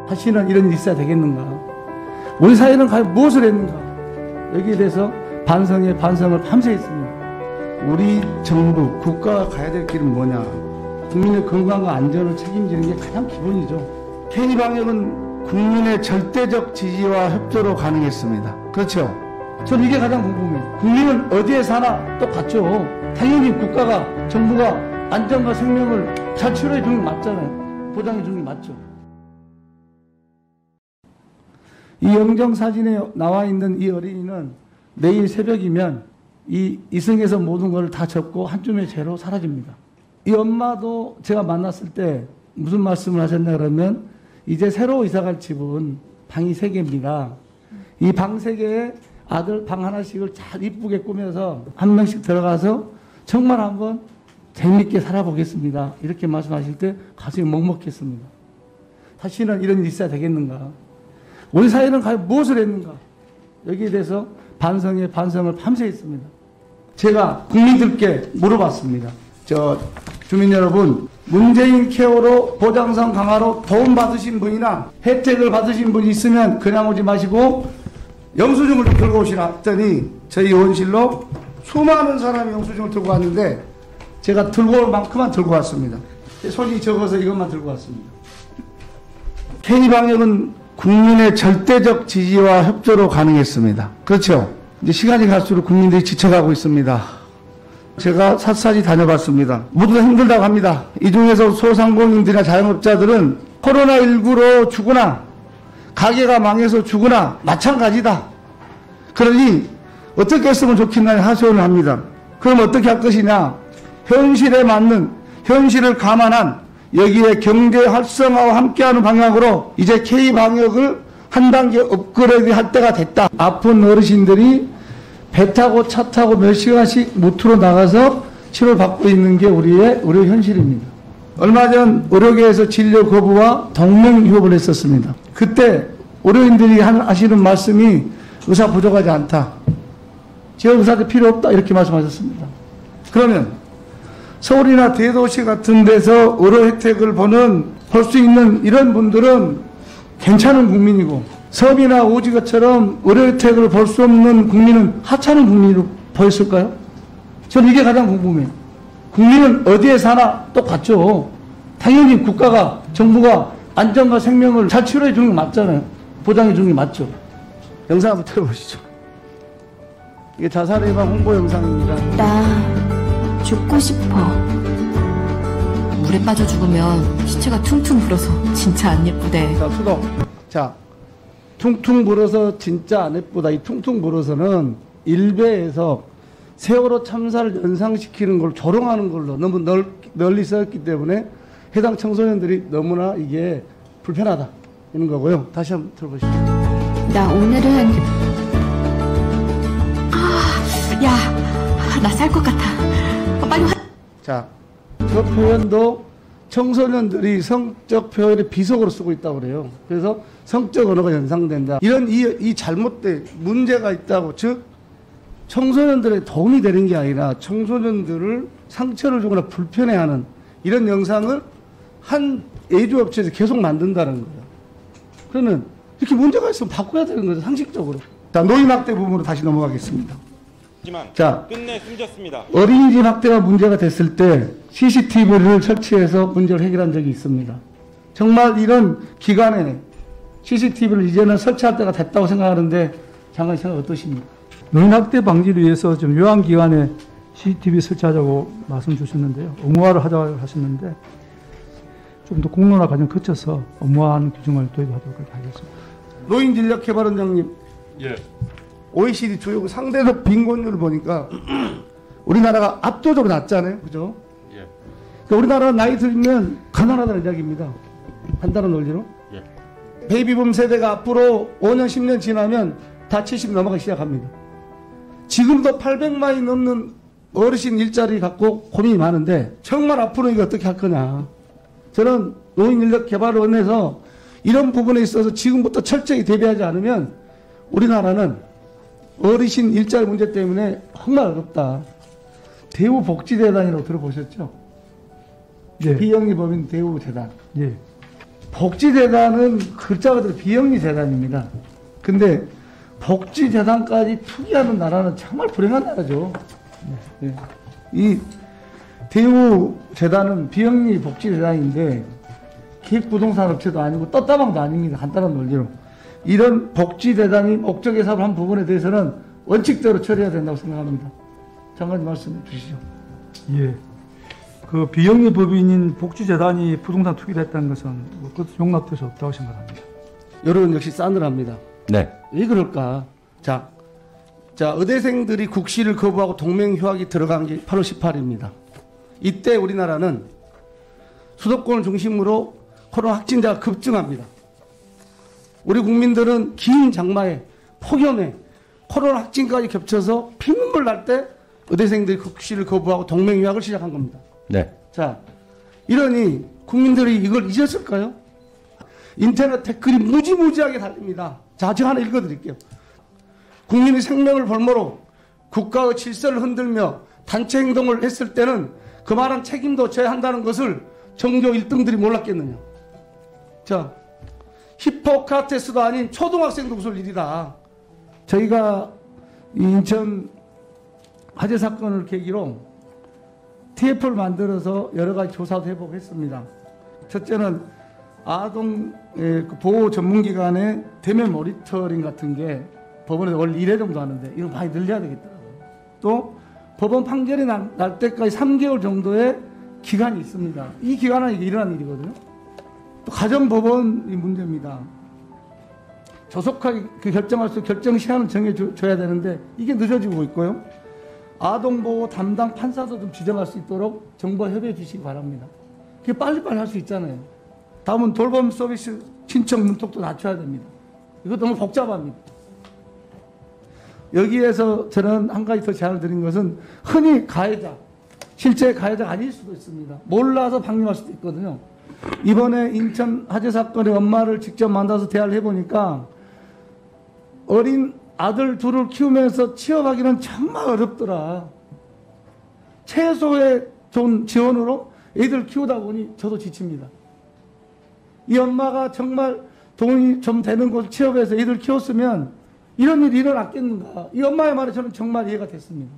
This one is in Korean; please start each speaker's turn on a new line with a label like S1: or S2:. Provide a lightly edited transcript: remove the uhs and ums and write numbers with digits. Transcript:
S1: 다시는 이런 일이 있어야 되겠는가? 우리 사회는 과연 무엇을 했는가? 여기에 대해서 반성에 반성을 밤새 했습니다. 우리 정부, 국가가 가야 될 길은 뭐냐? 국민의 건강과 안전을 책임지는 게 가장 기본이죠. K방역은 국민의 절대적 지지와 협조로 가능했습니다. 그렇죠? 저는 이게 가장 궁금해요. 국민은 어디에 사나 똑같죠. 당연히 국가가, 정부가 안전과 생명을 잘 치료해 주는 게 맞잖아요. 보장해 주는 게 맞죠. 이 영정사진에 나와 있는 이 어린이는 내일 새벽이면 이 이승에서 모든 걸 다 접고 한 줌의 죄로 사라집니다. 이 엄마도 제가 만났을 때 무슨 말씀을 하셨냐 그러면 이제 새로 이사갈 집은 방이 3개입니다. 이 방 3개에 아들 방 하나씩을 잘 이쁘게 꾸며서 한 명씩 들어가서 정말 한번 재밌게 살아보겠습니다. 이렇게 말씀하실 때 가슴이 먹먹했습니다. 다시는 이런 일이 있어야 되겠는가? 우리 사회는 과연 무엇을 했는가? 여기에 대해서 반성에 반성을 밤새 했습니다. 제가 국민들께 물어봤습니다. 주민 여러분, 문재인 케어로 보장성 강화로 도움 받으신 분이나 혜택을 받으신 분이 있으면 그냥 오지 마시고 영수증을 좀 들고 오시라 했더니 저희 의원실로 수많은 사람이 영수증을 들고 왔는데 제가 들고 올 만큼만 들고 왔습니다. 손이 적어서 이것만 들고 왔습니다. K방역은 국민의 절대적 지지와 협조로 가능했습니다. 그렇죠? 이제 시간이 갈수록 국민들이 지쳐가고 있습니다. 제가 샅샅이 다녀봤습니다. 모두 다 힘들다고 합니다. 이 중에서 소상공인들이나 자영업자들은 코로나19로 죽거나 가게가 망해서 죽거나 마찬가지다. 그러니 어떻게 했으면 좋겠나 하소연을 합니다. 그럼 어떻게 할 것이냐? 현실에 맞는, 현실을 감안한 여기에 경제 활성화와 함께하는 방향으로 이제 K방역을 한 단계 업그레이드 할 때가 됐다. 아픈 어르신들이 배 타고 차 타고 몇 시간씩 무트로 나가서 치료를 받고 있는 게 우리의 의료 현실입니다. 얼마 전 의료계에서 진료 거부와 동맹유업을 했었습니다. 그때 의료인들이 하시는 말씀이 의사 부족하지 않다. 지역 의사들 필요 없다. 이렇게 말씀하셨습니다. 그러면 서울이나 대도시 같은 데서 의료 혜택을 볼 수 있는 이런 분들은 괜찮은 국민이고 섬이나 오지구처럼 의료 혜택을 볼 수 없는 국민은 하찮은 국민으로 보였을까요? 저는 이게 가장 궁금해요. 국민은 어디에 사나 똑같죠. 당연히 국가가, 정부가 안전과 생명을 잘 치료해 주는 게 맞잖아요. 보장해 주는 게 맞죠. 영상 한번 틀어보시죠. 이게 자살 예방 홍보 영상입니다.
S2: 나 죽고 싶어. 물에 빠져 죽으면 시체가 퉁퉁 불어서 진짜 안 예쁘대.
S1: 자, 수동. 자, 퉁퉁 불어서 진짜 안 예쁘다. 이 퉁퉁 불어서는 일베에서 세월호 참사를 연상시키는 걸 조롱하는 걸로 너무 널리 써있기 때문에 해당 청소년들이 너무나 이게 불편하다. 이런 거고요. 다시 한번 들어보시죠.
S2: 나 오늘은 야, 나 쌀 것 같아. 빨리
S1: 자, 저 표현도 청소년들이 성적 표현의 비속어로 쓰고 있다고 그래요. 그래서 성적 언어가 연상된다. 이런 이 잘못된 문제가 있다고, 즉 청소년들의 도움이 되는 게 아니라 청소년들을 상처를 주거나 불편해하는 이런 영상을 한 예주업체에서 계속 만든다는 거예요. 그러면 이렇게 문제가 있으면 바꿔야 되는 거죠, 상식적으로. 자, 노인학대 부분으로 다시 넘어가겠습니다. 자,
S3: 끝내 숨졌습니다.
S1: 어린이집 학대가 문제가 됐을 때 CCTV를 설치해서 문제를 해결한 적이 있습니다. 정말 이런 기간에 CCTV를 이제는 설치할 때가 됐다고 생각하는데 장관님 생각 어떠십니까?
S4: 노인학대 방지를 위해서 좀 요한기간에 CCTV 설치하자고 말씀 주셨는데요. 의무화를 하자고 하셨는데 좀 더 공론화 과정 거쳐서 의무화하는 규정을 도입하도록 하겠습니다.
S1: 노인진력개발원장님.
S3: 예.
S1: OECD 주요 상대적 빈곤율을 보니까 우리나라가 압도적으로 낮잖아요. 그죠?
S3: 예.
S1: 그러니까 우리나라 나이 들면 가난하다는 이야기입니다. 간단한 논리로.
S3: 예.
S1: 베이비붐 세대가 앞으로 5년, 10년 지나면 다 70 넘어가기 시작합니다. 지금도 800만이 넘는 어르신 일자리 갖고 고민이 많은데 정말 앞으로 이거 어떻게 할 거냐. 저는 노인인력개발원에서 이런 부분에 있어서 지금부터 철저히 대비하지 않으면 우리나라는 어르신 일자리 문제 때문에 정말 어렵다. 대우복지재단이라고 들어보셨죠?
S4: 예.
S1: 비영리 법인 대우재단.
S4: 예.
S1: 복지재단은 글자 그대로 비영리 재단입니다. 근데 복지재단까지 투기하는 나라는 정말 불행한 나라죠. 네. 이 대우재단은 비영리 복지재단인데 기획부동산업체도 아니고 떴다방도 아닙니다. 간단한 논리로. 이런 복지재단이 목적의 사업을 한 부분에 대해서는 원칙대로 처리해야 된다고 생각합니다. 장관님 말씀해 주시죠.
S4: 예. 그 비영리 법인인 복지재단이 부동산 투기를 했다는 것은 그것도 용납될 수 없다고 생각합니다.
S1: 여론 역시 싸늘합니다.
S3: 네.
S1: 왜 그럴까? 자, 의대생들이 국시를 거부하고 동맹휴학이 들어간 게 8월 18일입니다. 이때 우리나라는 수도권을 중심으로 코로나 확진자가 급증합니다. 우리 국민들은 긴 장마에 폭염에 코로나 확진까지 겹쳐서 피눈물 날 때 의대생들이 국시를 거부하고 동맹휴학을 시작한 겁니다.
S3: 네.
S1: 자, 이러니 국민들이 이걸 잊었을까요? 인터넷 댓글이 무지무지하게 달립니다. 자, 제가 하나 읽어드릴게요. 국민의 생명을 볼모로 국가의 질서를 흔들며 단체 행동을 했을 때는 그만한 책임도 져야 한다는 것을 전교 1등들이 몰랐겠느냐. 자, 히포크라테스도 아닌 초등학생도 웃을 일이다. 저희가 인천 화재 사건을 계기로 TF를 만들어서 여러 가지 조사도 해보고 했습니다. 첫째는 아동 보호 전문기관의 대면 모니터링 같은 게 법원에서 원래 1회 정도 하는데 이거 많이 늘려야 되겠더라고요. 또 법원 판결이 날 때까지 3개월 정도의 기간이 있습니다. 이 기간 안에 이게 일어난 일이거든요. 또 가정법원이 문제입니다. 조속하게 그 결정할 수 결정 시간을 정해줘야 되는데 이게 늦어지고 있고요. 아동보호 담당 판사도 좀 지정할 수 있도록 정부와 협의해 주시기 바랍니다. 그게 빨리빨리 할 수 있잖아요. 다음은 돌봄 서비스 신청 문턱도 낮춰야 됩니다. 이거 너무 복잡합니다. 여기에서 저는 한 가지 더 제안을 드린 것은 흔히 가해자, 실제 가해자가 아닐 수도 있습니다. 몰라서 방임할 수도 있거든요. 이번에 인천 화재 사건의 엄마를 직접 만나서 대화를 해보니까 어린 아들 둘을 키우면서 취업하기는 정말 어렵더라. 최소의 좋은 지원으로 애들 키우다 보니 저도 지칩니다. 이 엄마가 정말 돈이 좀 되는 곳 취업해서 애들 키웠으면 이런 일이 일어났겠는가. 이 엄마의 말에 저는 정말 이해가 됐습니다.